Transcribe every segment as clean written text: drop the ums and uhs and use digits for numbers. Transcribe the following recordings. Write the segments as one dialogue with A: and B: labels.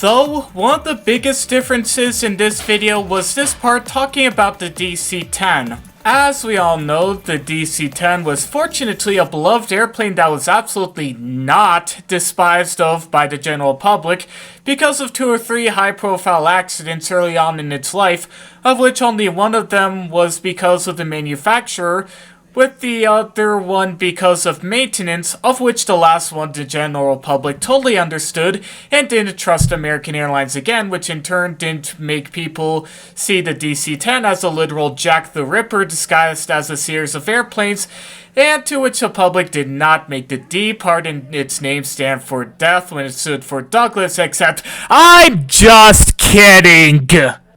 A: Though, one of the biggest differences in this video was this part talking about the DC-10. As we all know, the DC-10 was fortunately a beloved airplane that was absolutely not despised of by the general public because of 2 or 3 high-profile accidents early on in its life, of which only one of them was because of the manufacturer, with the other one because of maintenance, of which the last one the general public totally understood and didn't trust American Airlines again, which in turn didn't make people see the DC-10 as a literal Jack the Ripper disguised as a series of airplanes, and to which the public did not make the D part in its name stand for death when it stood for Douglas, except I'm just kidding!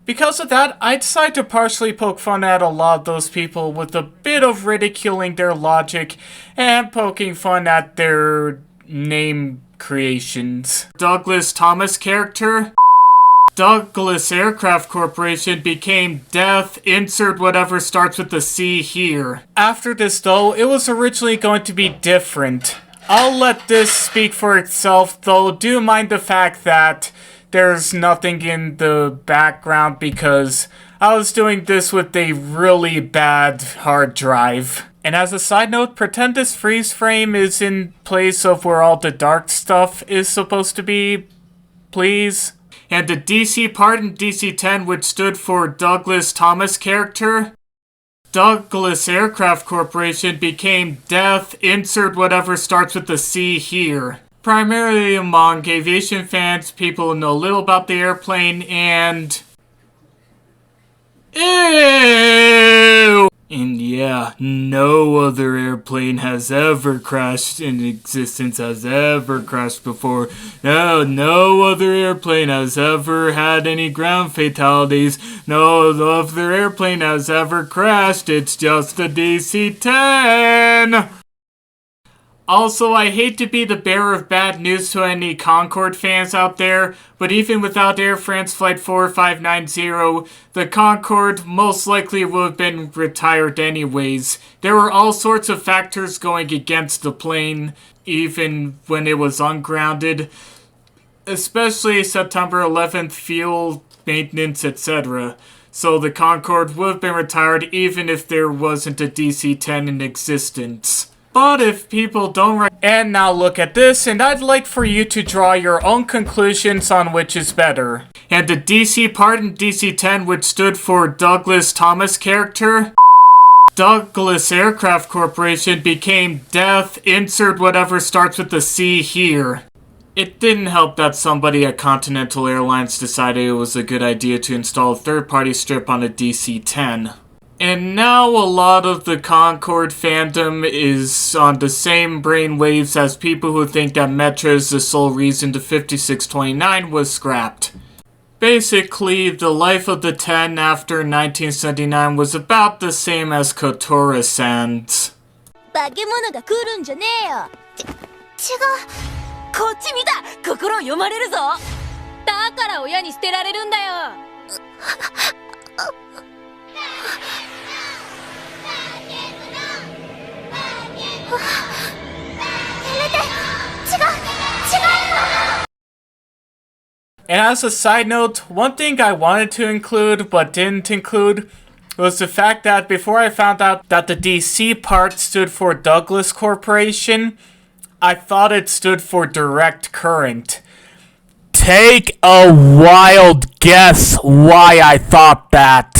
A: Because of that, I decided to partially poke fun at a lot of those people with a bit of ridiculing their logic and poking fun at their name creations. Douglas Thomas character? Douglas Aircraft Corporation became Death, insert whatever starts with the C here. After this though, it was originally going to be different. I'll let this speak for itself, though do mind the fact that there's nothing in the background because I was doing this with a really bad hard drive. And as a side note, pretend this freeze frame is in place of where all the dark stuff is supposed to be, please. And the DC part in DC-10, which stood for Douglas Thomas character? Douglas Aircraft Corporation became Death, insert whatever starts with the C here. Primarily among aviation fans, people who know little about the airplane, and... Ew! And yeah, no other airplane has ever crashed in existence, has ever crashed before. No other airplane has ever had any ground fatalities. No other airplane has ever crashed. It's just the DC-10! Also, I hate to be the bearer of bad news to any Concorde fans out there, but even without Air France Flight 4590, the Concorde most likely would have been retired anyways. There were all sorts of factors going against the plane, even when it was ungrounded, especially September 11th fuel, maintenance, etc. So the Concorde would have been retired even if there wasn't a DC-10 in existence. But if people don't and now look at this, and I'd like for you to draw your own conclusions on which is better. And the DC part in DC-10, which stood for Douglas Thomas character? Douglas Aircraft Corporation became Death, insert whatever starts with the C here. It didn't help that somebody at Continental Airlines decided it was a good idea to install a third-party strip on a DC-10. And now a lot of the Concorde fandom is on the same brainwaves as people who think that Metra is the sole reason the 5629 was scrapped. Basically, the life of the 10 after 1979 was about the same as Kotora-san's.
B: 化け物が来るんじゃねえよ。違う。こっち見た。心を読まれるぞ。だから親に捨てられるんだよ。
A: And as a side note, one thing I wanted to include but didn't include was the fact that before I found out that the DC part stood for Douglas Corporation, I thought it stood for Direct Current. Take a wild guess why I thought that.